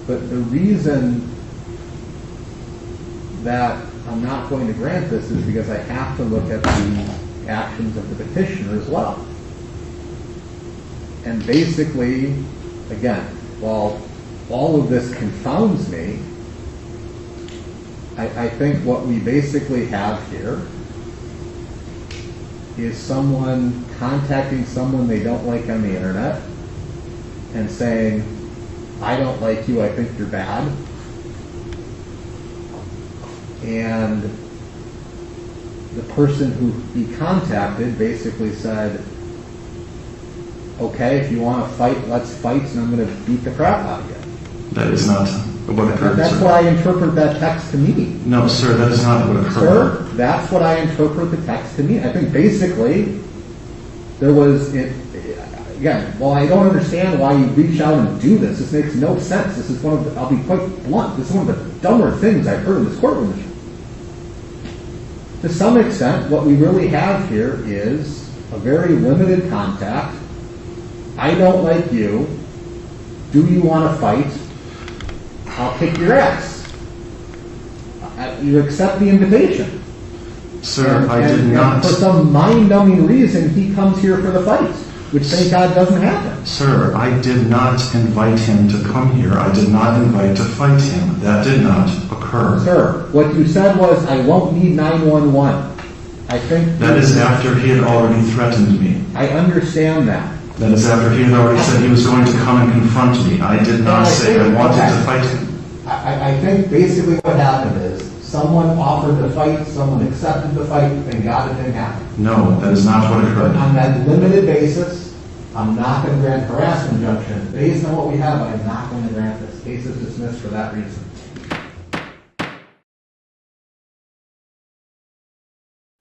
But the reason that I'm not going to grant this is because I have to look at the actions of the petitioner as well. And basically, again, while all of this confounds me, I think what we basically have here is someone contacting someone they don't like on the internet and saying, I don't like you, I think you're bad. And the person who he contacted basically said, okay, if you want to fight, let's fight, and I'm going to beat the crap out of you. That is not what occurred. That's what I interpret that text to mean. No, sir, that is not what occurred. Sir, that's what I interpret the text to mean. I think basically there was, again, well, I don't understand why you reach out and do this. This makes no sense. This is one of the, I'll be quite blunt, this is one of the dumber things I've heard in this courtroom. To some extent, what we really have here is a very limited contact. I don't like you. Do you want to fight? I'll kick your ass. You accept the invitation. Sir, I did not. For some mind-numbing reason, he comes here for the fight, which thank God doesn't happen. Sir, I did not invite him to come here. I did not invite to fight him. That did not occur. Sir, what you said was, I won't need 911. I think that is after he had already threatened me. I understand that. That is after he had already said he was going to come and confront me. I did not say I wanted to fight him. I think basically what happened is someone offered to fight, someone accepted the fight, and God, it didn't happen. No, that is not what occurred. On that limited basis, I'm not going to grant harassment injunction. Based on what we have, I'm not going to grant this. Case is dismissed for that reason.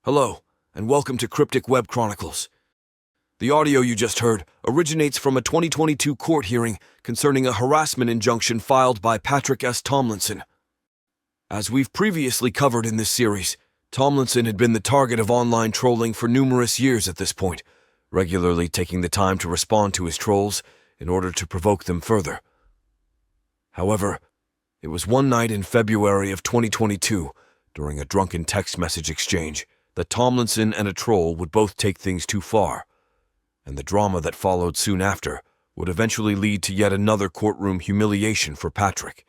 Hello, and welcome to Cryptic Web Chronicles. The audio you just heard originates from a 2022 court hearing concerning a harassment injunction filed by Patrick S. Tomlinson. As we've previously covered in this series, Tomlinson had been the target of online trolling for numerous years at this point, regularly taking the time to respond to his trolls in order to provoke them further. However, it was one night in February of 2022, during a drunken text message exchange, that Tomlinson and a troll would both take things too far, and the drama that followed soon after would eventually lead to yet another courtroom humiliation for Patrick.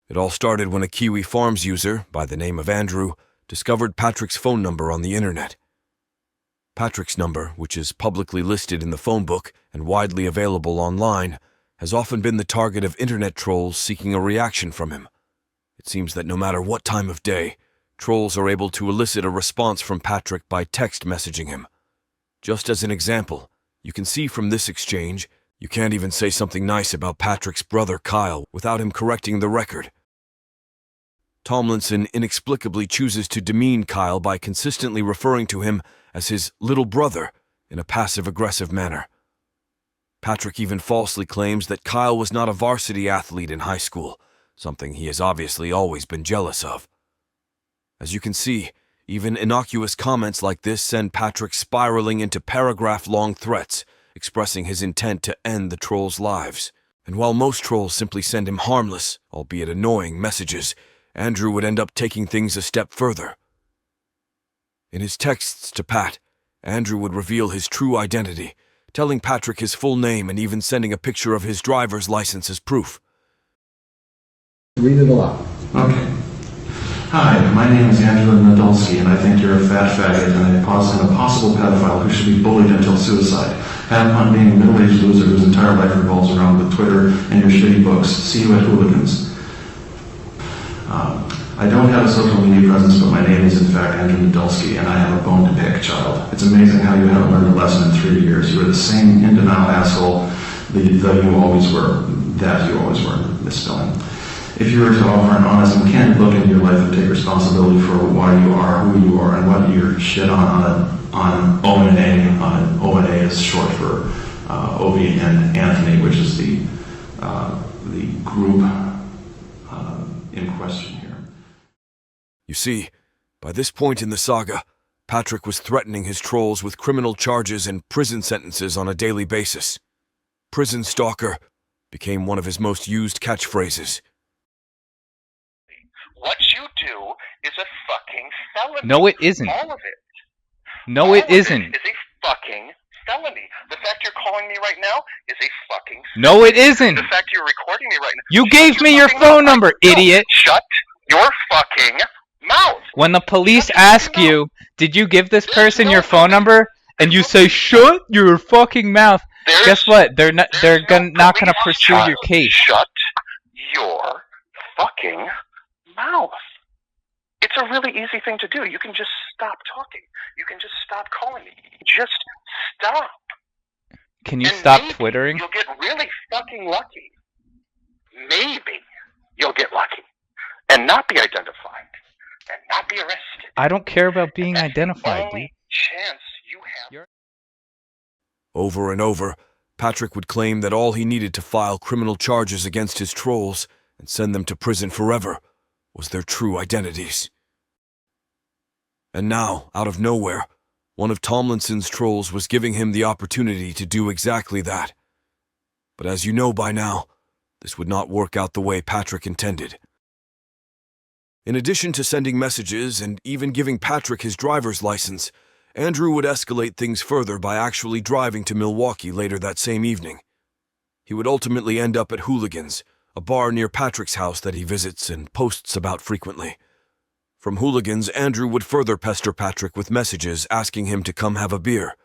It all started when a Kiwi Farms user, by the name of Andrew, discovered Patrick's phone number on the internet. Patrick's number, which is publicly listed in the phone book and widely available online, has often been the target of internet trolls seeking a reaction from him. It seems that no matter what time of day, trolls are able to elicit a response from Patrick by text messaging him. Just as an example, you can see from this exchange, you can't even say something nice about Patrick's brother Kyle without him correcting the record. Tomlinson inexplicably chooses to demean Kyle by consistently referring to him as his little brother in a passive-aggressive manner. Patrick even falsely claims that Kyle was not a varsity athlete in high school, something he has obviously always been jealous of. As you can see, even innocuous comments like this send Patrick spiraling into paragraph-long threats, expressing his intent to end the trolls' lives. And while most trolls simply send him harmless, albeit annoying, messages, Andrew would end up taking things a step further. In his texts to Pat, Andrew would reveal his true identity, telling Patrick his full name and even sending a picture of his driver's license as proof. Read it aloud. Okay. Hi, my name is Angela Nadolski, and I think you're a fat faggot and a possible pedophile who should be bullied until suicide. Have fun being a middle-aged loser whose entire life revolves around with Twitter and your shitty books. See you at Hooligans. I don't have a social media presence, but my name is in fact Andrew Nadolski, and I have a bone to pick, child. It's amazing how you haven't learned a lesson in 3 years. You are the same in-denial asshole that you always were, misspelling. If you were to offer an honest and candid look into your life and take responsibility for why you are who you are and what you're shit on O&A, O&A is short for Ovi and Anthony, which is the group in question here. You see, by this point in the saga, Patrick was threatening his trolls with criminal charges and prison sentences on a daily basis. Prison stalker, became one of his most used catchphrases. What you do is a fucking felony. No, it isn't. All of it. No, it isn't. It is a fucking felony. The fact you're calling me right now is a fucking felony. No, it isn't. The fact you're recording me right now. You Shut gave me your fucking phone mouth. number, No, idiot. Shut your fucking mouth. When the police Shut your ask fucking you, did you give this person no your phone police. number? And you say, shut your fucking mouth. There's- Guess what? They're not there's no not gonna police pursue child. your case. Shut your fucking mouth. It's a really easy thing to do. You can just stop talking. You can just stop calling me. Just stop. Can you And stop maybe twittering? You'll get really fucking lucky. Maybe you'll get lucky and not be identified and not be arrested. I don't care about being That's identified, the dude. only chance you have. Over and over, Patrick would claim that all he needed to file criminal charges against his trolls and send them to prison forever was their true identities. And now, out of nowhere, one of Tomlinson's trolls was giving him the opportunity to do exactly that. But as you know by now, this would not work out the way Patrick intended. In addition to sending messages and even giving Patrick his driver's license, Andrew would escalate things further by actually driving to Milwaukee later that same evening. He would ultimately end up at Hooligans, a bar near Patrick's house that he visits and posts about frequently. From Hooligans, Andrew would further pester Patrick with messages asking him to come have a beer.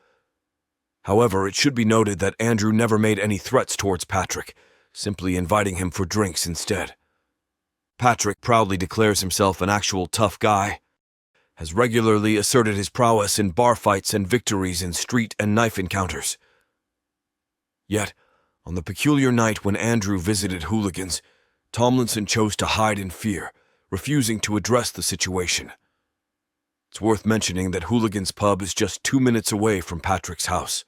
However, it should be noted that Andrew never made any threats towards Patrick, simply inviting him for drinks instead. Patrick proudly declares himself an actual tough guy, has regularly asserted his prowess in bar fights and victories in street and knife encounters. Yet, on the peculiar night when Andrew visited Hooligans, Tomlinson chose to hide in fear, refusing to address the situation. It's worth mentioning that Hooligans pub is just 2 minutes away from Patrick's house.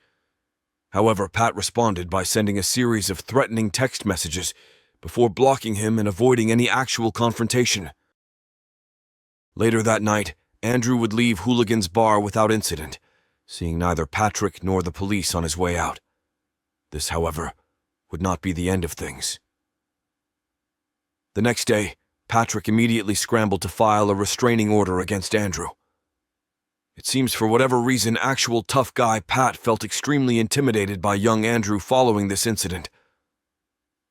However, Pat responded by sending a series of threatening text messages before blocking him and avoiding any actual confrontation. Later that night, Andrew would leave Hooligans bar without incident, seeing neither Patrick nor the police on his way out. This, however, would not be the end of things. The next day, Patrick immediately scrambled to file a restraining order against Andrew. It seems for whatever reason, actual tough guy Pat felt extremely intimidated by young Andrew following this incident.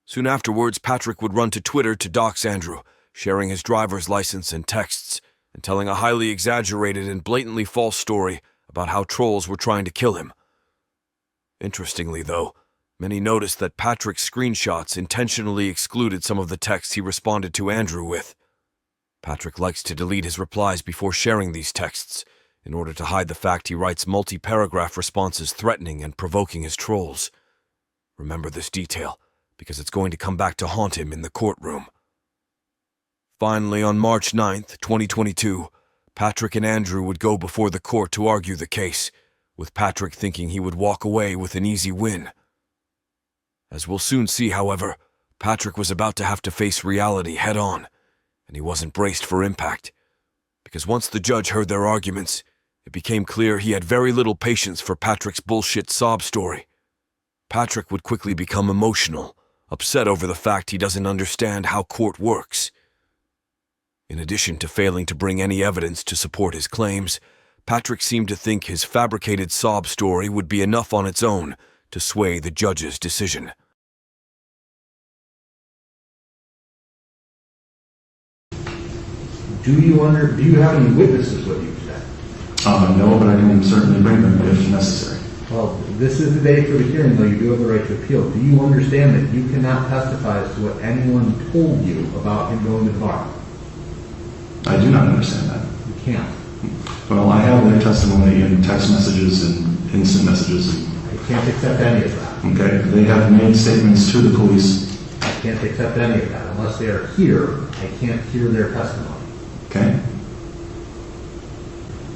Soon afterwards, Patrick would run to Twitter to dox Andrew, sharing his driver's license and texts, and telling a highly exaggerated and blatantly false story about how trolls were trying to kill him. Interestingly, though, many noticed that Patrick's screenshots intentionally excluded some of the texts he responded to Andrew with. Patrick likes to delete his replies before sharing these texts, in order to hide the fact he writes multi-paragraph responses threatening and provoking his trolls. Remember this detail, because it's going to come back to haunt him in the courtroom. Finally, on March 9th, 2022, Patrick and Andrew would go before the court to argue the case, with Patrick thinking he would walk away with an easy win. As we'll soon see, however, Patrick was about to have to face reality head-on, and he wasn't braced for impact, because once the judge heard their arguments, it became clear he had very little patience for Patrick's bullshit sob story. Patrick would quickly become emotional, upset over the fact he doesn't understand how court works. In addition to failing to bring any evidence to support his claims, Patrick seemed to think his fabricated sob story would be enough on its own to sway the judge's decision. Do you have any witnesses with you today? No, but I can certainly bring them if necessary. Well, this is the day for the hearing, though you do have the right to appeal. Do you understand that you cannot testify as to what anyone told you about him going to the bar? I do not understand that. You can't. Well, I have their testimony in text messages and instant messages. I can't accept any of that. Okay, they have made statements to the police. I can't accept any of that. Unless they are here, I can't hear their testimony. Okay?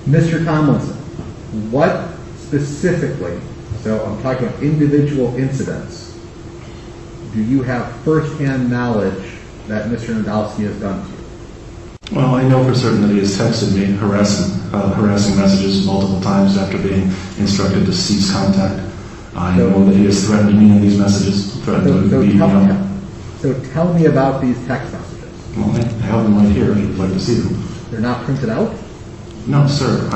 Mr. Tomlinson, what specifically, so I'm talking individual incidents, do you have first-hand knowledge that Mr. Nadolski has done to you? Well, I know for certain that he has texted me harassing messages multiple times after being instructed to cease contact. I know that he has threatened me in these messages, threatened to beat me up. So tell me about these text messages. Well, I have them right here if you'd like to see them. They're not printed out? No, sir.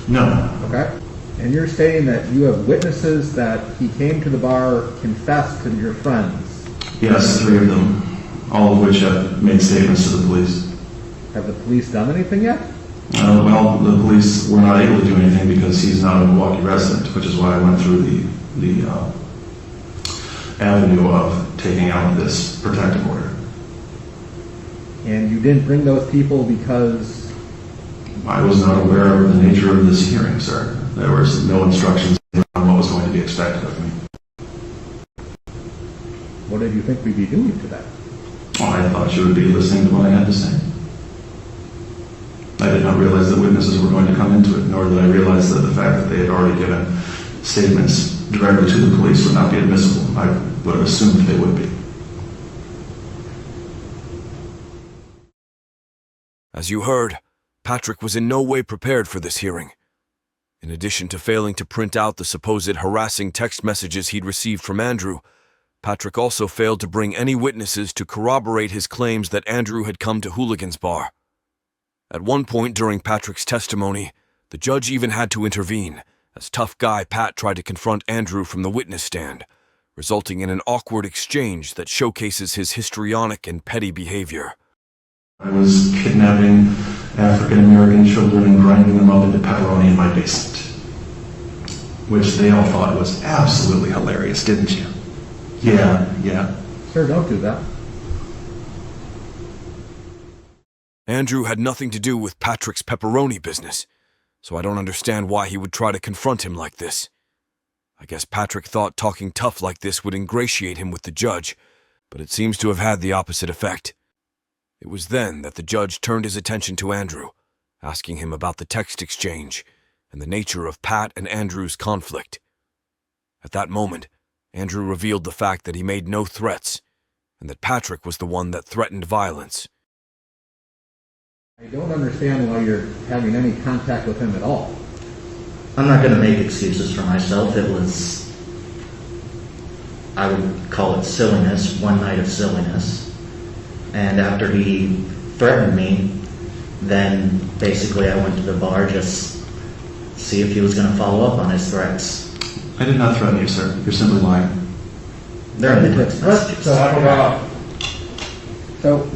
No. Okay. And you're saying that you have witnesses that he came to the bar, confessed to your friends. Yes, 3 of them, all of which have made statements to the police. Have the police done anything yet? Well, the police were not able to do anything because he's not a Milwaukee resident, which is why I went through the avenue of taking out this protective order. And you didn't bring those people because... I was not aware of the nature of this hearing, sir. There was no instructions on what was going to be expected of me. What did you think we'd be doing today? Well, I thought you would be listening to what I had to say. I did not realize that witnesses were going to come into it, nor did I realize that the fact that they had already given statements directly to the police would not be admissible. I would have assumed they would be. As you heard, Patrick was in no way prepared for this hearing. In addition to failing to print out the supposed harassing text messages he'd received from Andrew, Patrick also failed to bring any witnesses to corroborate his claims that Andrew had come to Hooligans bar. At one point during Patrick's testimony, the judge even had to intervene, as tough guy Pat tried to confront Andrew from the witness stand, resulting in an awkward exchange that showcases his histrionic and petty behavior. I was kidnapping African-American children and grinding them up into pepperoni in my basement, which they all thought was absolutely hilarious, didn't you? Yeah. Sir, don't do that. Andrew had nothing to do with Patrick's pepperoni business, so I don't understand why he would try to confront him like this. I guess Patrick thought talking tough like this would ingratiate him with the judge, but it seems to have had the opposite effect. It was then that the judge turned his attention to Andrew, asking him about the text exchange and the nature of Pat and Andrew's conflict. At that moment, Andrew revealed the fact that he made no threats, and that Patrick was the one that threatened violence. I don't understand why you're having any contact with him at all. I'm not going to make excuses for myself. It was, I would call it silliness, one night of silliness. And after he threatened me, then basically I went to the bar just see if he was going to follow up on his threats. I did not threaten you, sir. You're simply lying. They're in the text messages. So,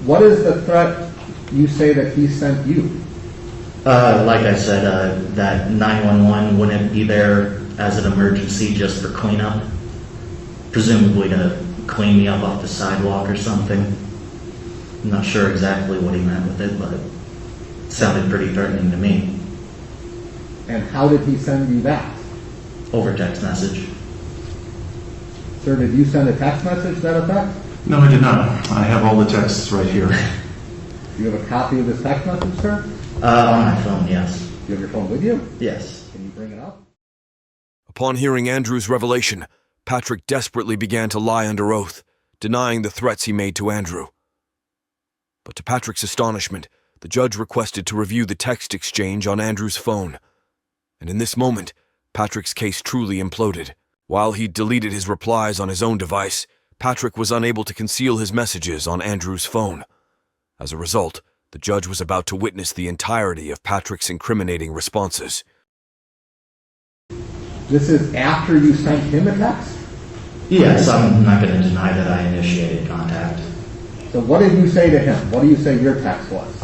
what is the threat you say that he sent you? Like I said, that 911 wouldn't be there as an emergency just for cleanup. Presumably to clean me up off the sidewalk or something. I'm not sure exactly what he meant with it, but it sounded pretty threatening to me. And how did he send you that? Over text message. Sir, did you send a text message to that effect? No, I did not. I have all the texts right here. Do you have a copy of this text message, sir? On my phone, yes. Do you have your phone with you? Yes. Can you bring it up? Upon hearing Andrew's revelation, Patrick desperately began to lie under oath, denying the threats he made to Andrew. But to Patrick's astonishment, the judge requested to review the text exchange on Andrew's phone. And in this moment, Patrick's case truly imploded. While he deleted his replies on his own device, Patrick was unable to conceal his messages on Andrew's phone. As a result, the judge was about to witness the entirety of Patrick's incriminating responses. This is after you sent him a text? Yes, I'm not going to deny that I initiated contact. So what did you say to him? What do you say your text was?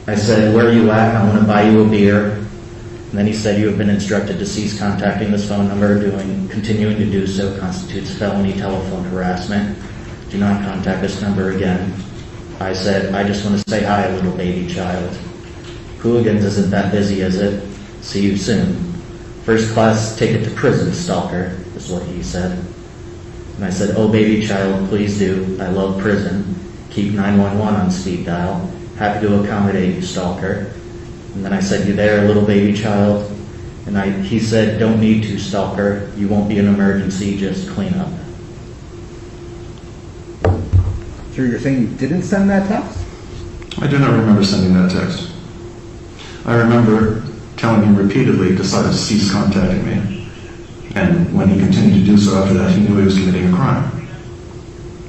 I said, "Where are you at? I want to buy you a beer." And then he said, "You have been instructed to cease contacting this phone number. Continuing to do so constitutes felony telephone harassment. Do not contact this number again." I said, "I just want to say hi, little baby child. Hooligans isn't that busy, is it? See you soon. First class ticket to prison, stalker," is what he said. And I said, "Oh, baby child, please do. I love prison. Keep 911 on speed dial. Happy to accommodate you, stalker." And then I said, "You there, little baby child?" And he said, "Don't need to, stalker. You won't be an emergency, just clean up." So you're saying you didn't send that text? I do not remember sending that text. I remember telling him repeatedly to cease contacting me. And when he continued to do so after that, he knew he was committing a crime.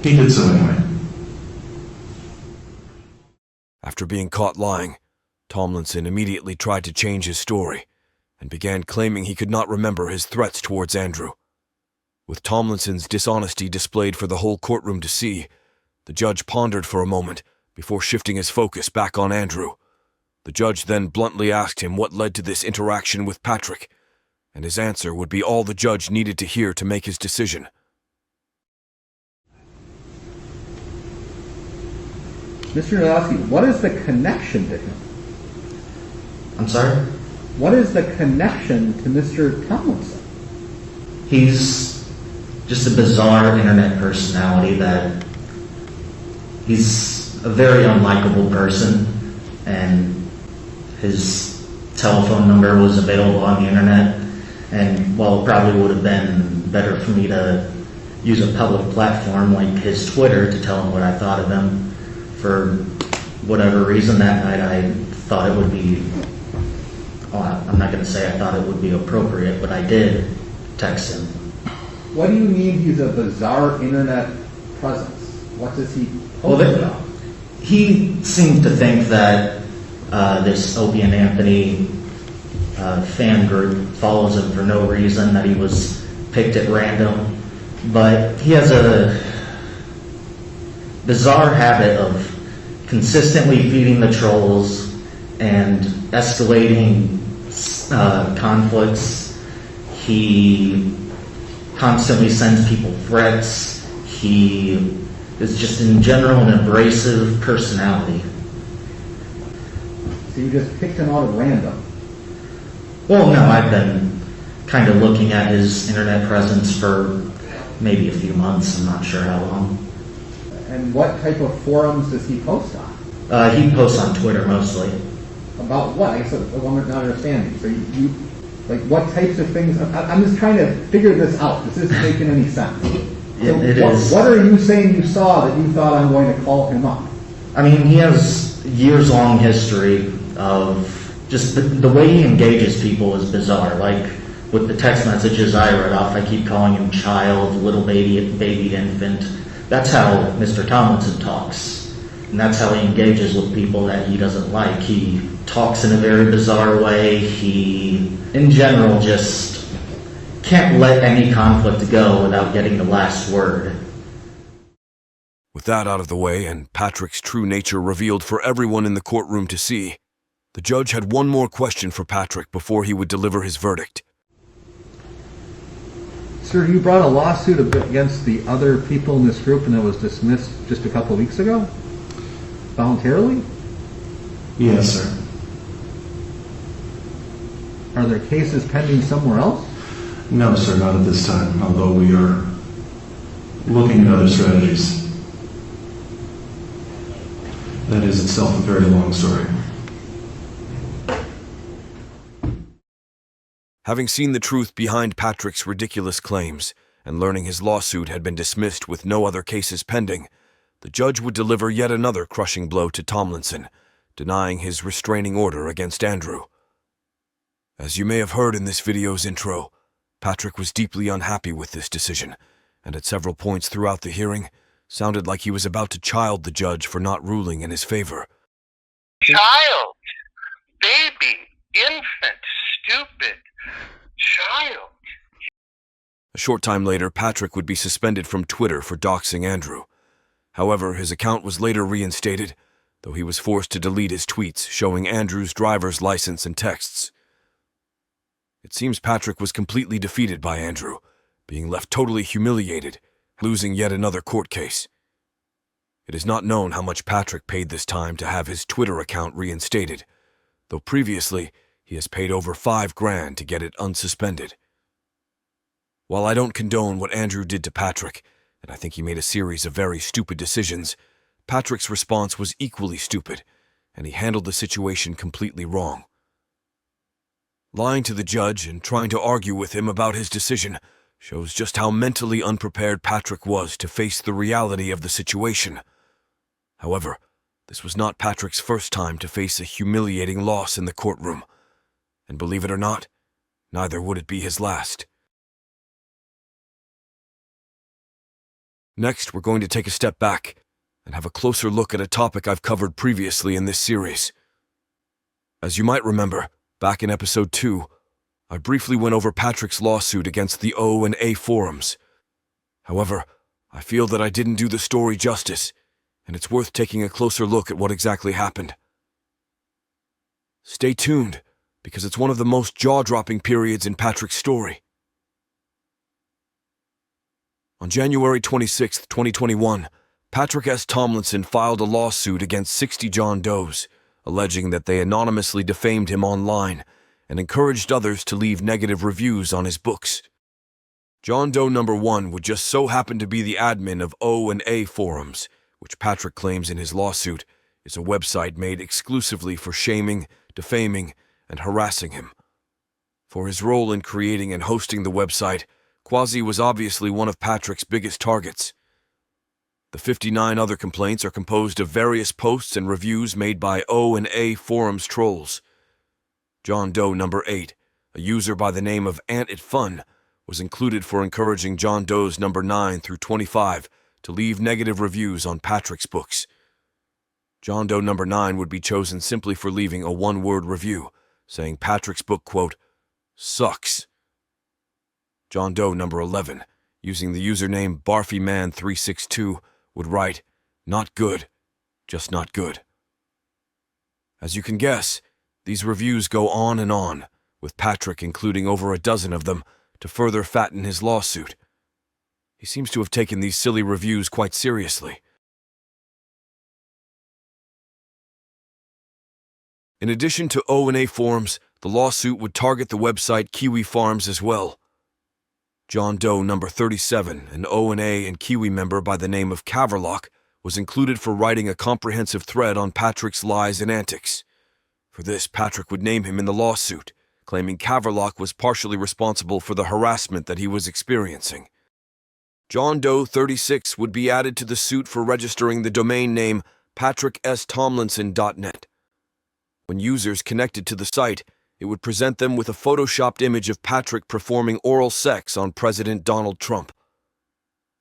He did so anyway. After being caught lying, Tomlinson immediately tried to change his story and began claiming he could not remember his threats towards Andrew. With Tomlinson's dishonesty displayed for the whole courtroom to see, the judge pondered for a moment before shifting his focus back on Andrew. The judge then bluntly asked him what led to this interaction with Patrick, and his answer would be all the judge needed to hear to make his decision. Mr. Nadowski, what is the connection to him? I'm sorry? What is the connection to Mr. Tomlinson? He's just a bizarre internet personality that he's a very unlikable person, and his telephone number was available on the internet, and while it probably would have been better for me to use a public platform like his Twitter to tell him what I thought of him, for whatever reason that night I thought it would be, I'm not going to say I thought it would be appropriate, but I did text him. What do you mean he's a bizarre internet presence? What does he Well, post about? he seemed to think that this Opie and Anthony fan group follows him for no reason, that he was picked at random, but he has a bizarre habit of consistently feeding the trolls and escalating conflicts. He constantly sends people threats. He is just in general an abrasive personality. So you just picked him out at random? Well, no, I've been kind of looking at his internet presence for maybe a few months. I'm not sure how long. And what type of forums does he post on? He posts on Twitter mostly. About what? I guess I'm not understanding. So you like, what types of things? I'm just trying to figure this out. This isn't making any sense. What are you saying you saw that you thought I'm going to call him up? I mean, he has years-long history of just the way he engages people is bizarre. Like with the text messages I read off, I keep calling him child, little baby infant. That's how Mr. Tomlinson talks. And that's how he engages with people that he doesn't like. He talks in a very bizarre way. He, in general, just can't let any conflict go without getting the last word. With that out of the way and Patrick's true nature revealed for everyone in the courtroom to see, the judge had one more question for Patrick before he would deliver his verdict. Sir, you brought a lawsuit against the other people in this group and it was dismissed just a couple of weeks ago? Voluntarily? Yes, sir. Are there cases pending somewhere else? No, sir, not at this time, although we are looking at other strategies. That is itself a very long story. Having seen the truth behind Patrick's ridiculous claims and learning his lawsuit had been dismissed with no other cases pending, the judge would deliver yet another crushing blow to Tomlinson, denying his restraining order against Andrew. As you may have heard in this video's intro, Patrick was deeply unhappy with this decision, and at several points throughout the hearing, sounded like he was about to child the judge for not ruling in his favor. Child, baby, infant, stupid, child. A short time later, Patrick would be suspended from Twitter for doxing Andrew. However, his account was later reinstated, though he was forced to delete his tweets showing Andrew's driver's license and texts. It seems Patrick was completely defeated by Andrew, being left totally humiliated, losing yet another court case. It is not known how much Patrick paid this time to have his Twitter account reinstated, though previously he has paid over $5,000 to get it unsuspended. While I don't condone what Andrew did to Patrick, and I think he made a series of very stupid decisions, Patrick's response was equally stupid, and he handled the situation completely wrong. Lying to the judge and trying to argue with him about his decision shows just how mentally unprepared Patrick was to face the reality of the situation. However, this was not Patrick's first time to face a humiliating loss in the courtroom. And believe it or not, neither would it be his last. Next, we're going to take a step back and have a closer look at a topic I've covered previously in this series. As you might remember, back in episode 2, I briefly went over Patrick's lawsuit against the O and A forums. However, I feel that I didn't do the story justice, and it's worth taking a closer look at what exactly happened. Stay tuned, because it's one of the most jaw-dropping periods in Patrick's story. On January 26, 2021, Patrick S. Tomlinson filed a lawsuit against 60 John Does, alleging that they anonymously defamed him online and encouraged others to leave negative reviews on his books. John Doe number 1 would just so happen to be the admin of O and A forums, which Patrick claims in his lawsuit is a website made exclusively for shaming, defaming, and harassing him. For his role in creating and hosting the website, Quasi was obviously one of Patrick's biggest targets. The 59 other complaints are composed of various posts and reviews made by O and A forums trolls. John Doe number 8, a user by the name of AntItFun, was included for encouraging John Does number 9 through 25 to leave negative reviews on Patrick's books. John Doe number 9 would be chosen simply for leaving a one-word review, saying Patrick's book, quote, sucks. John Doe number 11, using the username BarfyMan362, would write, not good, just not good. As you can guess, these reviews go on and on, with Patrick including over a dozen of them to further fatten his lawsuit. He seems to have taken these silly reviews quite seriously. In addition to O and A forums, the lawsuit would target the website Kiwi Farms as well. John Doe number 37, an O and A and Kiwi member by the name of Caverlock, was included for writing a comprehensive thread on Patrick's lies and antics. For this, Patrick would name him in the lawsuit, claiming Caverlock was partially responsible for the harassment that he was experiencing. John Doe 36 would be added to the suit for registering the domain name patrickstomlinson.net. When users connected to the site, it would present them with a photoshopped image of Patrick performing oral sex on President Donald Trump.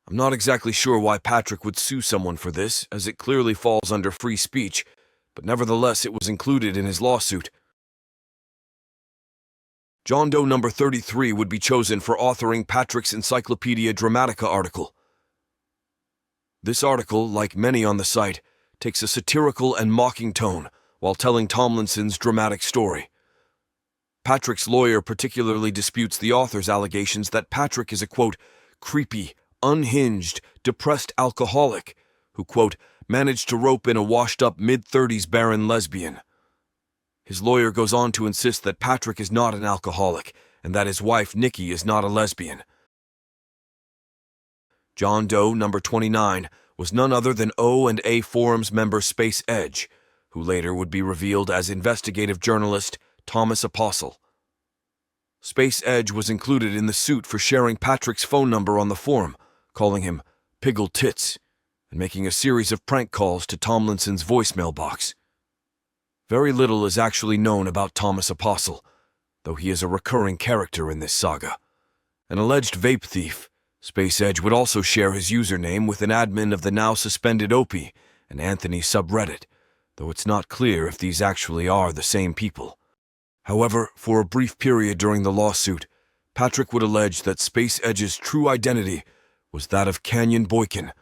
I'm not exactly sure why Patrick would sue someone for this, as it clearly falls under free speech, but nevertheless it was included in his lawsuit. John Doe number 33 would be chosen for authoring Patrick's Encyclopedia Dramatica article. This article, like many on the site, takes a satirical and mocking tone while telling Tomlinson's dramatic story. Patrick's lawyer particularly disputes the author's allegations that Patrick is a, quote, creepy, unhinged, depressed alcoholic who, quote, managed to rope in a washed-up mid-30s barren lesbian. His lawyer goes on to insist that Patrick is not an alcoholic and that his wife, Nikki, is not a lesbian. John Doe number 29 was none other than O and A forums member Space Edge, who later would be revealed as investigative journalist Thomas Apostle. Space Edge was included in the suit for sharing Patrick's phone number on the forum, calling him Piggle Tits, and making a series of prank calls to Tomlinson's voicemail box. Very little is actually known about Thomas Apostle, though he is a recurring character in this saga. An alleged vape thief, Space Edge would also share his username with an admin of the now-suspended Opie and Anthony subreddit, though it's not clear if these actually are the same people. However, for a brief period during the lawsuit, Patrick would allege that Space Edge's true identity was that of Canyon Boykin,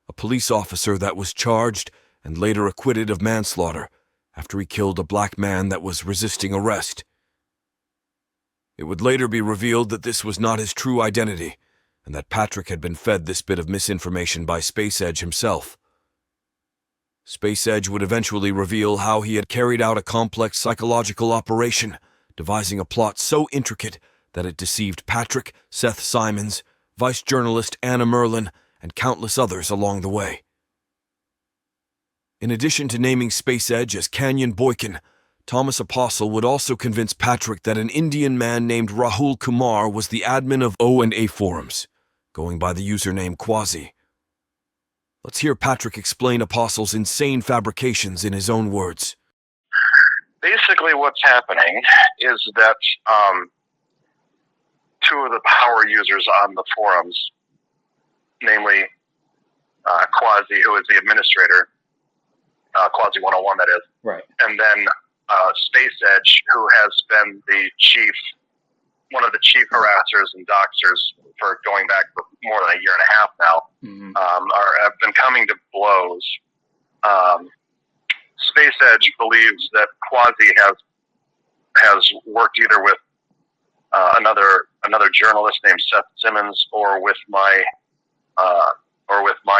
a police officer that was charged and later acquitted of manslaughter after he killed a black man that was resisting arrest. It would later be revealed that this was not his true identity, and that Patrick had been fed this bit of misinformation by Space Edge himself. Space Edge would eventually reveal how he had carried out a complex psychological operation, devising a plot so intricate that it deceived Patrick, Seth Simons, vice journalist Anna Merlin, and countless others along the way. In addition to naming Space Edge as Canyon Boykin, Thomas Apostle would also convince Patrick that an Indian man named Rahul Kumar was the admin of O and A forums, going by the username Quasi. Let's hear Patrick explain Apostle's insane fabrications in his own words. basically what's happening is that two of the power users on the forums, namely Quasi, who is the administrator, Quasi 101 that is, Right. and then Space Edge, who has been one of the chief harassers and doxers for going back for more than a year and a half now, have been coming to blows. Space Edge believes that Quasi has worked either with another journalist named Seth Simmons or with my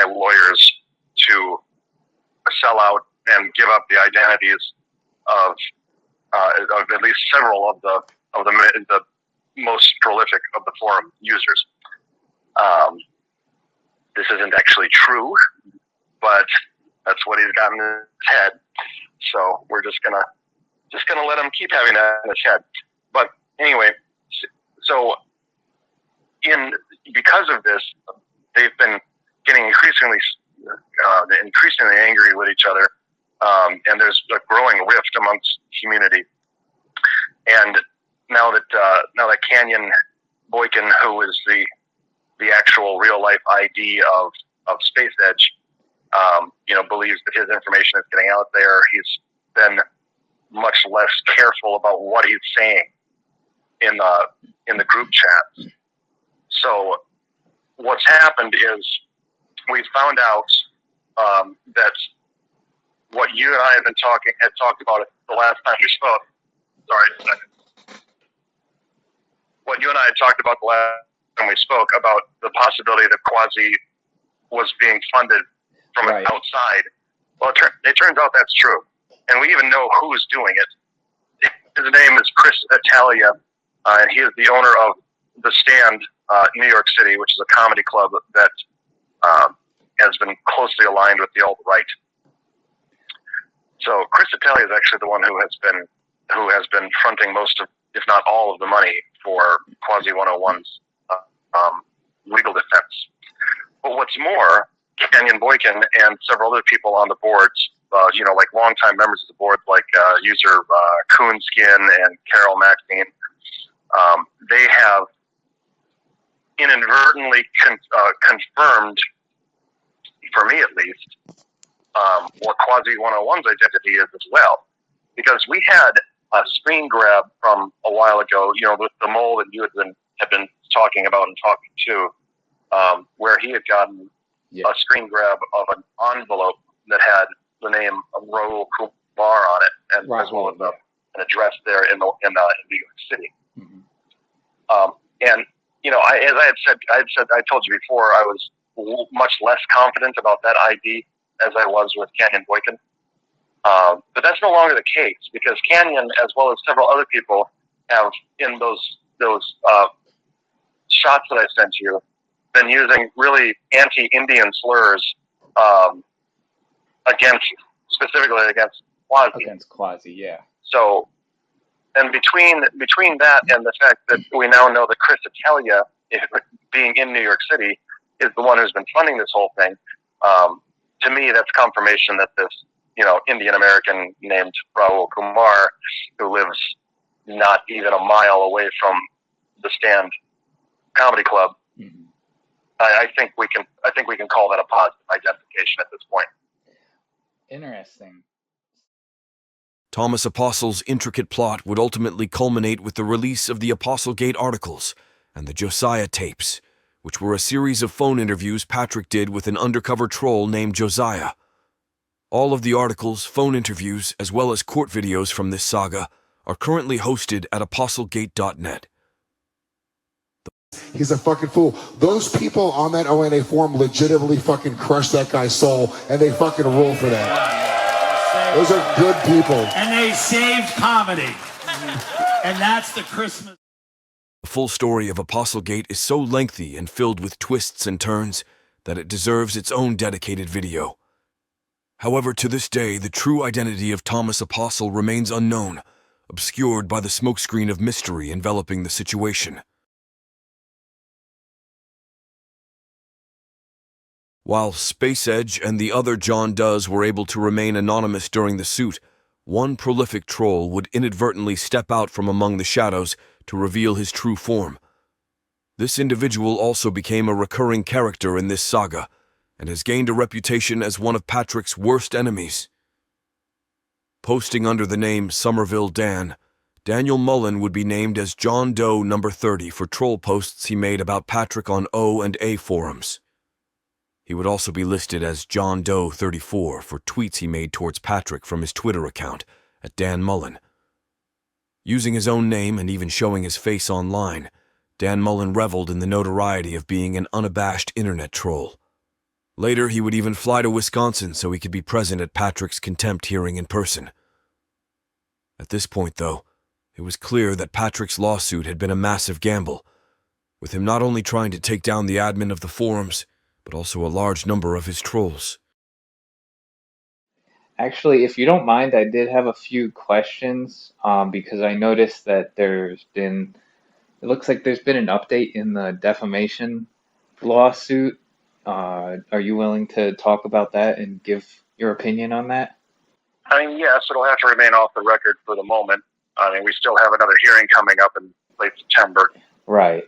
lawyers to sell out and give up the identities of at least several of the most prolific of the forum users. This isn't actually true, but that's what he's got in his head. So we're just gonna let him keep having that in his head. But anyway, so because of this, they've been getting increasingly angry with each other, and there's a growing rift amongst community. And now that Canyon Boykin, who is the actual real life ID of Space Edge, believes that his information is getting out there, he's been much less careful about what he's saying in the group chats. So what's happened is we found out that what you and I had talked about the last time we spoke. Sorry, a second. What you and I had talked about the last time we spoke about the possibility that Quasi was being funded from Right. outside. Well, it turns out that's true, and we even know who's doing it. His name is Chris Italia, and he is the owner of The Stand, New York City, which is a comedy club that has been closely aligned with the alt-right. So Chris Italia is actually the one who has been fronting most of, if not all of the money for Quasi 101's legal defense. But what's more, Canyon Boykin and several other people on the boards, like longtime members of the board, like user Coonskin and Carol Maxine, they have inadvertently confirmed, for me at least, what Quasi 101's identity is as well. Because we had a screen grab from a while ago, with the mole that you had been talking about and talking to, where he had gotten a screen grab of an envelope that had the name of Raul Kumar on it, and as well as an address there in New York City. Mm-hmm. And as I told you before, I was much less confident about that ID as I was with Canyon Boykin. But that's no longer the case, because Canyon, as well as several other people, have in those shots that I sent you, been using really anti-Indian slurs specifically against Quasi. Against Quasi, yeah. So, and between that and the fact that we now know that Chris Italia, being in New York City, is the one who's been funding this whole thing, to me, that's confirmation that this, Indian American named Raul Kumar, who lives not even a mile away from the Stand Comedy Club, mm-hmm. I think we can call that a positive identification at this point. Interesting. Thomas Apostle's intricate plot would ultimately culminate with the release of the Applegate articles and the Josiah tapes, which were a series of phone interviews Patrick did with an undercover troll named Josiah. All of the articles, phone interviews, as well as court videos from this saga are currently hosted at applegate.net. He's a fucking fool. Those people on that ONA forum legitimately fucking crushed that guy's soul, and they fucking rule for that. Those are good people. And they saved comedy. And that's the Christmas. The full story of Applegate is so lengthy and filled with twists and turns that it deserves its own dedicated video. However, to this day, the true identity of Thomas Apostle remains unknown, obscured by the smokescreen of mystery enveloping the situation. While Space Edge and the other John Does were able to remain anonymous during the suit, one prolific troll would inadvertently step out from among the shadows to reveal his true form. This individual also became a recurring character in this saga, and has gained a reputation as one of Patrick's worst enemies. Posting under the name Somerville Dan, Daniel Mullen would be named as John Doe number 30 for troll posts he made about Patrick on O and A forums. He would also be listed as John Doe 34 for tweets he made towards Patrick from his Twitter account at Dan Mullen. Using his own name and even showing his face online, Dan Mullen reveled in the notoriety of being an unabashed internet troll. Later, he would even fly to Wisconsin so he could be present at Patrick's contempt hearing in person. At this point, though, it was clear that Patrick's lawsuit had been a massive gamble, with him not only trying to take down the admin of the forums, but also a large number of his trolls. Actually, if you don't mind, I did have a few questions because I noticed that it looks like there's been an update in the defamation lawsuit. Are you willing to talk about that and give your opinion on that? I mean, yes, it'll have to remain off the record for the moment. I mean, we still have another hearing coming up in late September. Right.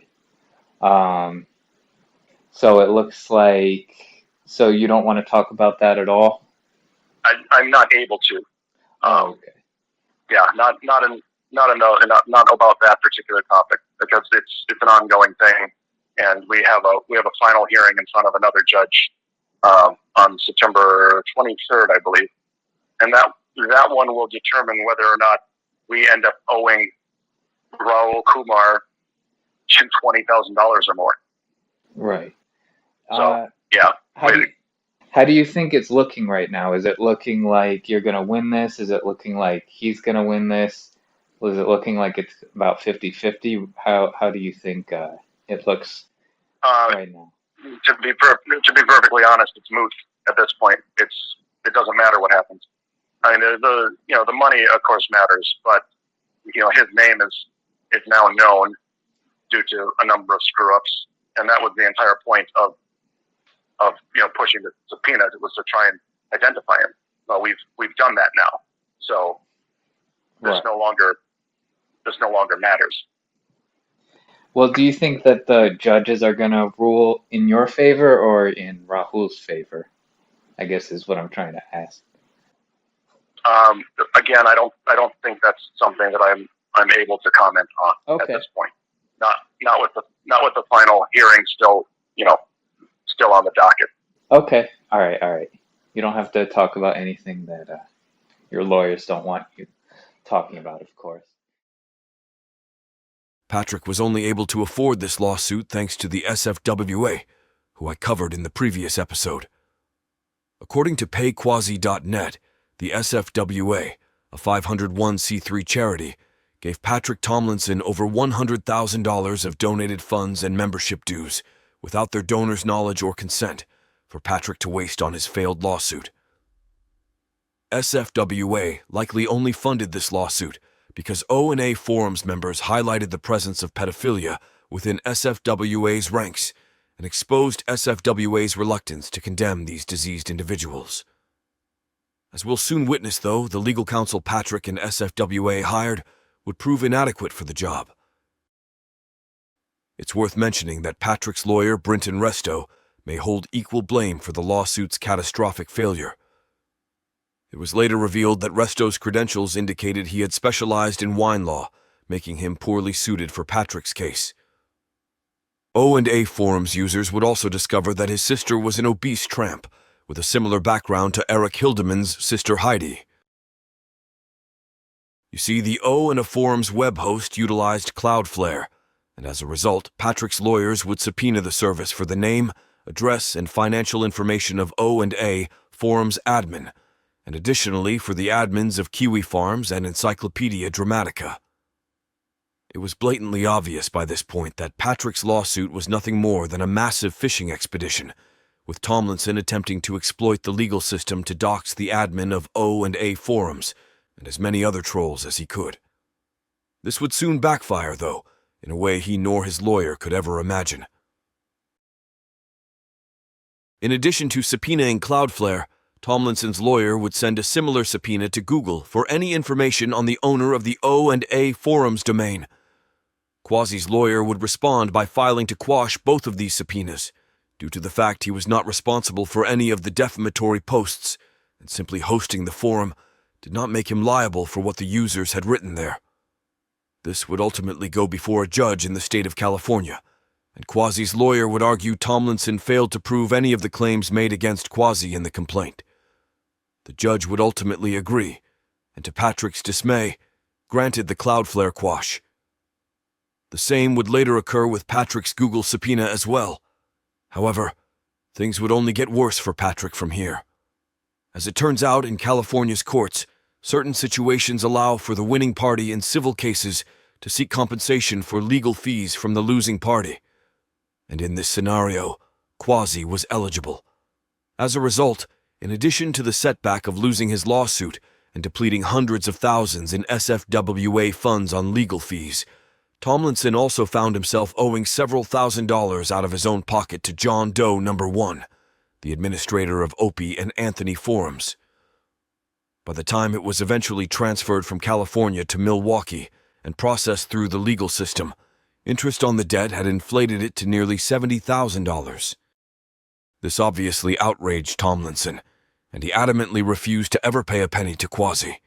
So it looks like, so you don't want to talk about that at all? I'm not able to. Okay. Yeah, not about that particular topic because it's an ongoing thing, and we have a final hearing in front of another judge on September 23rd, I believe, and that one will determine whether or not we end up owing Raul Kumar $20,000 or more. Right. So yeah. How do you think it's looking right now? Is it looking like you're going to win this? Is it looking like he's going to win this? Was it looking like it's about 50-50? How do you think it looks right now? To be perfectly honest, it's moot at this point. It doesn't matter what happens. I mean, the money of course matters, but his name is now known due to a number of screw ups, and that was the entire point of pushing the subpoenas. It was to try and identify him. Well, we've done that now, so this no longer matters. Well, do you think that the judges are going to rule in your favor or in Rahul's favor? I guess is what I'm trying to ask. Again, I don't think that's something that I'm able to comment on at this point. Not with the final hearing still on the docket. Okay. All right. You don't have to talk about anything that your lawyers don't want you talking about, of course. Patrick was only able to afford this lawsuit thanks to the SFWA, who I covered in the previous episode. According to payquasi.net, the SFWA, a 501c3 charity, gave Patrick Tomlinson over $100,000 of donated funds and membership dues, without their donors' knowledge or consent, for Patrick to waste on his failed lawsuit. SFWA likely only funded this lawsuit because O and A forums members highlighted the presence of pedophilia within SFWA's ranks and exposed SFWA's reluctance to condemn these diseased individuals. As we'll soon witness, though, the legal counsel Patrick and SFWA hired would prove inadequate for the job. It's worth mentioning that Patrick's lawyer, Brinton Resto, may hold equal blame for the lawsuit's catastrophic failure. It was later revealed that Resto's credentials indicated he had specialized in wine law, making him poorly suited for Patrick's case. O and A forums users would also discover that his sister was an obese tramp, with a similar background to Eric Hildeman's sister Heidi. You see, the O and A forum's web host utilized Cloudflare, and as a result, Patrick's lawyers would subpoena the service for the name, address, and financial information of O and A forum's admin, and additionally for the admins of Kiwi Farms and Encyclopedia Dramatica. It was blatantly obvious by this point that Patrick's lawsuit was nothing more than a massive fishing expedition, with Tomlinson attempting to exploit the legal system to dox the admin of O and A forums, and as many other trolls as he could. This would soon backfire, though, in a way he nor his lawyer could ever imagine. In addition to subpoenaing Cloudflare, Tomlinson's lawyer would send a similar subpoena to Google for any information on the owner of the O&A forums domain. Quasi's lawyer would respond by filing to quash both of these subpoenas, due to the fact he was not responsible for any of the defamatory posts, and simply hosting the forum did not make him liable for what the users had written there. This would ultimately go before a judge in the state of California, and Quasi's lawyer would argue Tomlinson failed to prove any of the claims made against Quasi in the complaint. The judge would ultimately agree, and to Patrick's dismay, granted the Cloudflare quash. The same would later occur with Patrick's Google subpoena as well. However, things would only get worse for Patrick from here. As it turns out, in California's courts, certain situations allow for the winning party in civil cases to seek compensation for legal fees from the losing party. And in this scenario, Quasi was eligible. As a result, in addition to the setback of losing his lawsuit and depleting hundreds of thousands in SFWA funds on legal fees, Tomlinson also found himself owing several $1,000s out of his own pocket to John Doe No. 1, the administrator of Opie and Anthony forums. By the time it was eventually transferred from California to Milwaukee and processed through the legal system, interest on the debt had inflated it to nearly $70,000. This obviously outraged Tomlinson, and he adamantly refused to ever pay a penny to Quasi.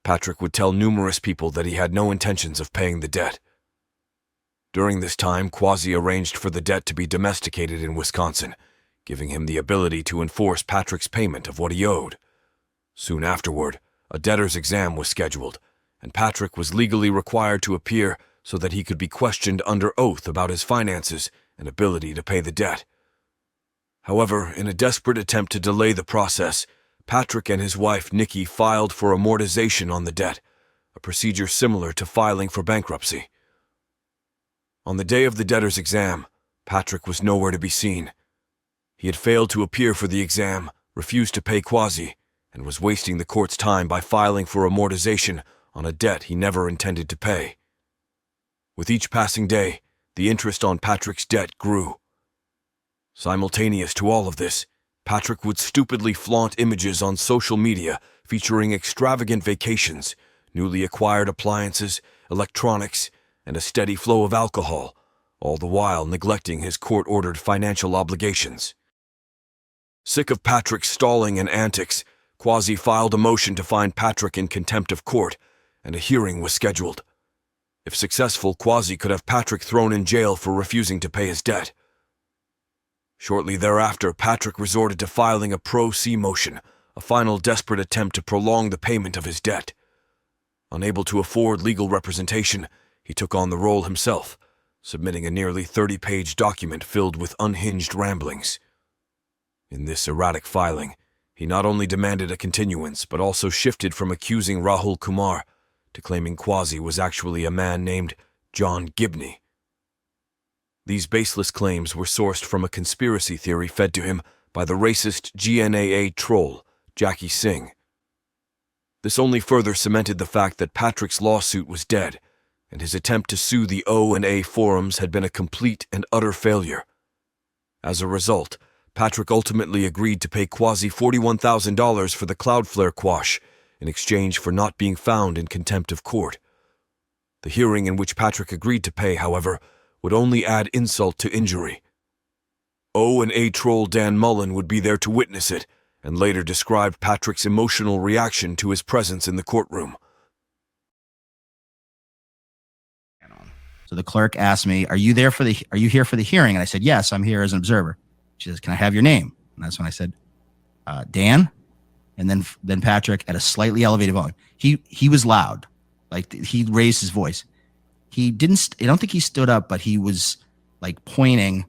Patrick would tell numerous people that he had no intentions of paying the debt. During this time, Quasi arranged for the debt to be domesticated in Wisconsin, giving him the ability to enforce Patrick's payment of what he owed. Soon afterward, a debtor's exam was scheduled, and Patrick was legally required to appear so that he could be questioned under oath about his finances and ability to pay the debt. However, in a desperate attempt to delay the process, Patrick and his wife Nikki filed for amortization on the debt, a procedure similar to filing for bankruptcy. On the day of the debtor's exam, Patrick was nowhere to be seen. He had failed to appear for the exam, refused to pay Quasi, and was wasting the court's time by filing for amortization on a debt he never intended to pay. With each passing day, the interest on Patrick's debt grew. Simultaneous to all of this, Patrick would stupidly flaunt images on social media featuring extravagant vacations, newly acquired appliances, electronics, and a steady flow of alcohol, all the while neglecting his court-ordered financial obligations. Sick of Patrick's stalling and antics, Quasi filed a motion to find Patrick in contempt of court, and a hearing was scheduled. If successful, Quasi could have Patrick thrown in jail for refusing to pay his debt. Shortly thereafter, Patrick resorted to filing a pro se motion, a final desperate attempt to prolong the payment of his debt. Unable to afford legal representation, he took on the role himself, submitting a nearly 30-page document filled with unhinged ramblings. In this erratic filing, he not only demanded a continuance, but also shifted from accusing Rahul Kumar to claiming Quasi was actually a man named John Gibney. These baseless claims were sourced from a conspiracy theory fed to him by the racist GNAA troll, Jackie Singh. This only further cemented the fact that Patrick's lawsuit was dead, and his attempt to sue the O&A forums had been a complete and utter failure. As a result, Patrick ultimately agreed to pay Quasi $41,000 for the Cloudflare quash in exchange for not being found in contempt of court. The hearing in which Patrick agreed to pay, however, would only add insult to injury. O&A troll Dan Mullen would be there to witness it, and later described Patrick's emotional reaction to his presence in the courtroom. So the clerk asked me, are you here for the hearing? And I said, yes, I'm here as an observer. She says, can I have your name? And that's when I said, Dan. And then Patrick, at a slightly elevated volume, he was loud, like he raised his voice. He didn't, I don't think he stood up, but he was like pointing,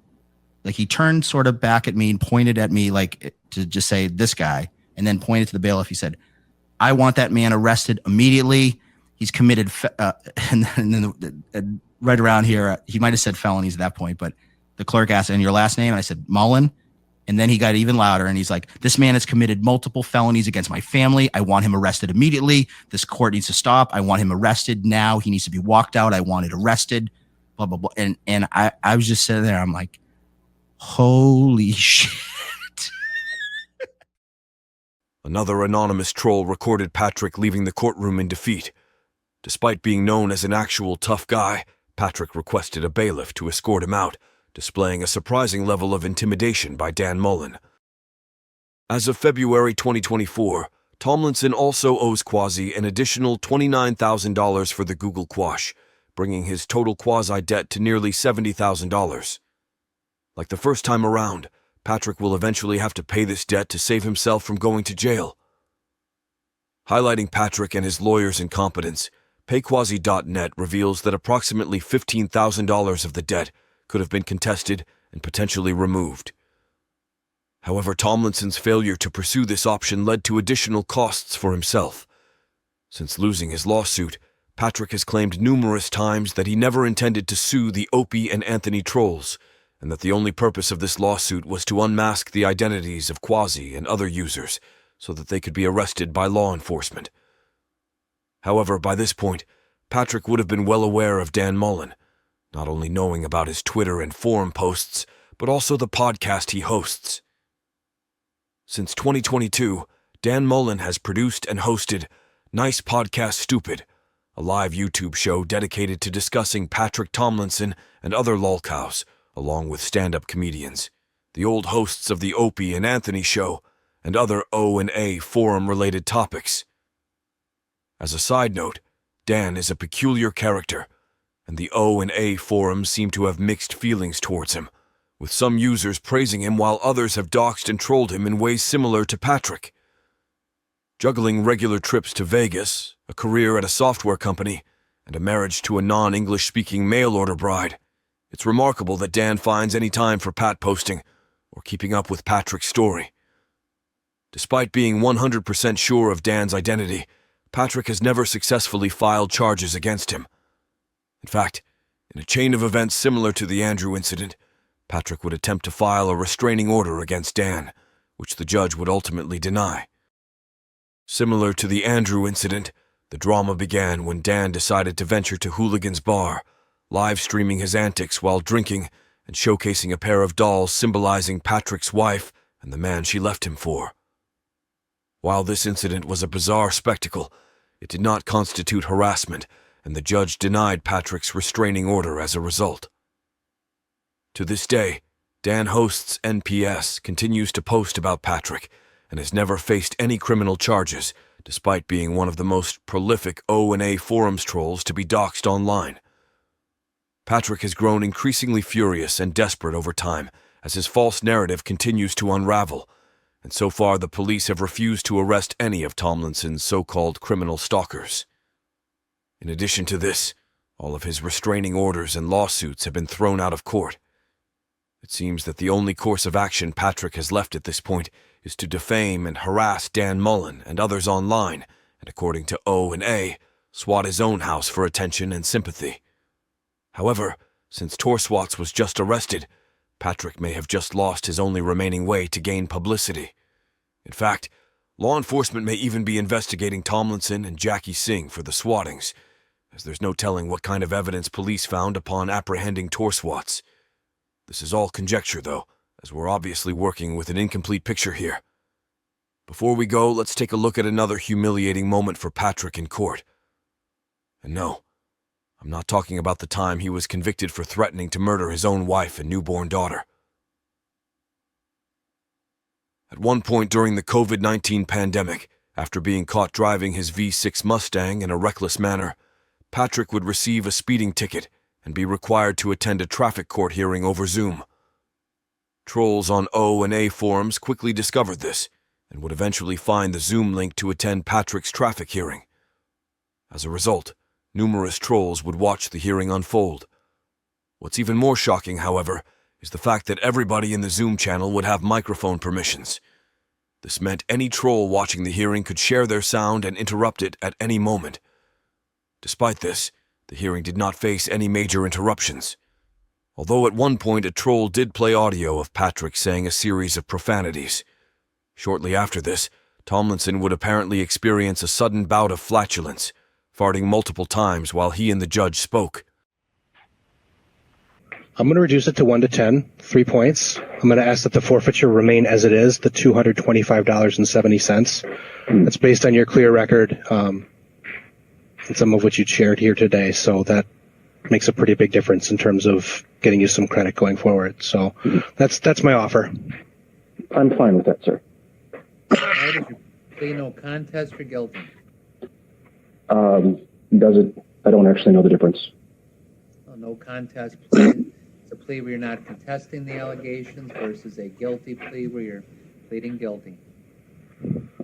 like he turned sort of back at me and pointed at me like to just say this guy, and then pointed to the bailiff. He said, I want that man arrested immediately. He's committed, and then right around here, he might have said felonies at that point, but the clerk asked, and your last name? And I said, Mullen. And then he got even louder, and he's like, this man has committed multiple felonies against my family. I want him arrested immediately. This court needs to stop. I want him arrested now. He needs to be walked out. I want it arrested, blah, blah, blah. And I was just sitting there. I'm like, holy shit. Another anonymous troll recorded Patrick leaving the courtroom in defeat. Despite being known as an actual tough guy, Patrick requested a bailiff to escort him out, displaying a surprising level of intimidation by Dan Mullen. As of February 2024, Tomlinson also owes Quasi an additional $29,000 for the Google quash, bringing his total quasi-debt to nearly $70,000. Like the first time around, Patrick will eventually have to pay this debt to save himself from going to jail. Highlighting Patrick and his lawyer's incompetence, PayQuasi.net reveals that approximately $15,000 of the debt could have been contested and potentially removed. However, Tomlinson's failure to pursue this option led to additional costs for himself. Since losing his lawsuit, Patrick has claimed numerous times that he never intended to sue the Opie and Anthony trolls, and that the only purpose of this lawsuit was to unmask the identities of Quasi and other users so that they could be arrested by law enforcement. However, by this point, Patrick would have been well aware of Dan Mullen, not only knowing about his Twitter and forum posts, but also the podcast he hosts. Since 2022, Dan Mullen has produced and hosted Nice Podcast Stupid, a live YouTube show dedicated to discussing Patrick Tomlinson and other lolcows, along with stand-up comedians, the old hosts of the Opie and Anthony show, and other O&A forum-related topics. As a side note, Dan is a peculiar character, and the O&A forums seem to have mixed feelings towards him, with some users praising him while others have doxed and trolled him in ways similar to Patrick. Juggling regular trips to Vegas, a career at a software company, and a marriage to a non-English-speaking mail-order bride, it's remarkable that Dan finds any time for Pat posting or keeping up with Patrick's story. Despite being 100% sure of Dan's identity, Patrick has never successfully filed charges against him. In fact, in a chain of events similar to the Andrew incident, Patrick would attempt to file a restraining order against Dan, which the judge would ultimately deny. Similar to the Andrew incident, the drama began when Dan decided to venture to Hooligans bar, live streaming his antics while drinking and showcasing a pair of dolls symbolizing Patrick's wife and the man she left him for. While this incident was a bizarre spectacle, it did not constitute harassment, and the judge denied Patrick's restraining order as a result. To this day, Dan Host's NPS continues to post about Patrick and has never faced any criminal charges, despite being one of the most prolific O&A forums trolls to be doxed online. Patrick has grown increasingly furious and desperate over time as his false narrative continues to unravel, and so far the police have refused to arrest any of Tomlinson's so-called criminal stalkers. In addition to this, all of his restraining orders and lawsuits have been thrown out of court. It seems that the only course of action Patrick has left at this point is to defame and harass Dan Mullen and others online, and according to O&A, swat his own house for attention and sympathy. However, since Torswats was just arrested, Patrick may have just lost his only remaining way to gain publicity. In fact, law enforcement may even be investigating Tomlinson and Jackie Singh for the swattings, as there's no telling what kind of evidence police found upon apprehending Torswats. This is all conjecture, though, as we're obviously working with an incomplete picture here. Before we go, let's take a look at another humiliating moment for Patrick in court. And no, I'm not talking about the time he was convicted for threatening to murder his own wife and newborn daughter. At one point during the COVID-19 pandemic, after being caught driving his V6 Mustang in a reckless manner, Patrick would receive a speeding ticket and be required to attend a traffic court hearing over Zoom. Trolls on O&A forums quickly discovered this and would eventually find the Zoom link to attend Patrick's traffic hearing. As a result, numerous trolls would watch the hearing unfold. What's even more shocking, however, is the fact that everybody in the Zoom channel would have microphone permissions. This meant any troll watching the hearing could share their sound and interrupt it at any moment. Despite this, the hearing did not face any major interruptions. Although at one point a troll did play audio of Patrick saying a series of profanities. Shortly after this, Tomlinson would apparently experience a sudden bout of flatulence, farting multiple times while he and the judge spoke. I'm going to reduce it to 1 to 10, 3 points. I'm going to ask that the forfeiture remain as it is, the $225.70. That's based on your clear record, and some of which you shared here today. So that makes a pretty big difference in terms of getting you some credit going forward. So that's my offer. I'm fine with that, sir. Why did you plea no contest or guilty? Does it? I don't actually know the difference. Well, no contest plea. It's a plea where you're not contesting the allegations versus a guilty plea where you're pleading guilty.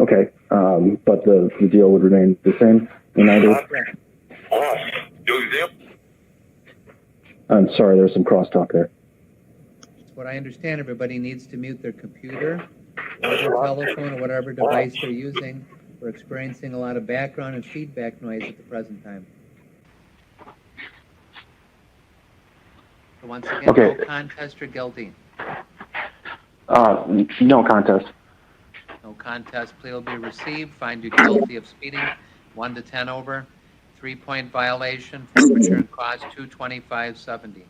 Okay, but the deal would remain the same in either. I'm sorry, there's some crosstalk there. It's what I understand. Everybody needs to mute their computer or their telephone or whatever device they're using. We're experiencing a lot of background and feedback noise at the present time. So once again, Okay. no contest or guilty. No contest. No contest plea will be received. Find you guilty of speeding, 1 to 10 over, 3-point violation, forfeiture and cost $225.70.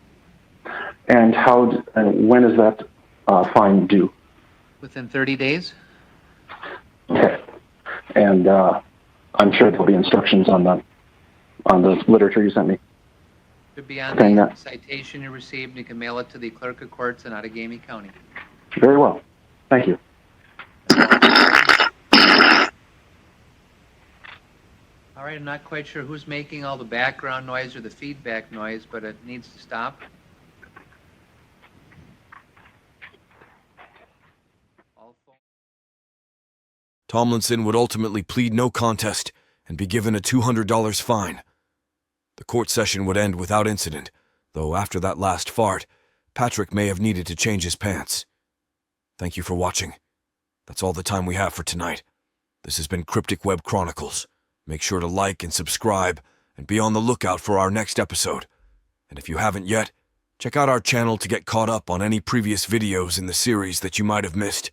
And when is that fine due? Within 30 days. Okay. And I'm sure there'll be instructions on the literature you sent me. Should be on Saying the that. citation you received. You can mail it to the clerk of courts in Outagamie County. Very well. Thank you. All right, I'm not quite sure who's making all the background noise or the feedback noise, but it needs to stop. Tomlinson would ultimately plead no contest and be given a $200 fine. The court session would end without incident, though after that last fart, Patrick may have needed to change his pants. Thank you for watching. That's all the time we have for tonight. This has been Cryptic Web Chronicles. Make sure to like and subscribe, and be on the lookout for our next episode. And if you haven't yet, check out our channel to get caught up on any previous videos in the series that you might have missed.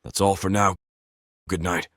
That's all for now. Good night.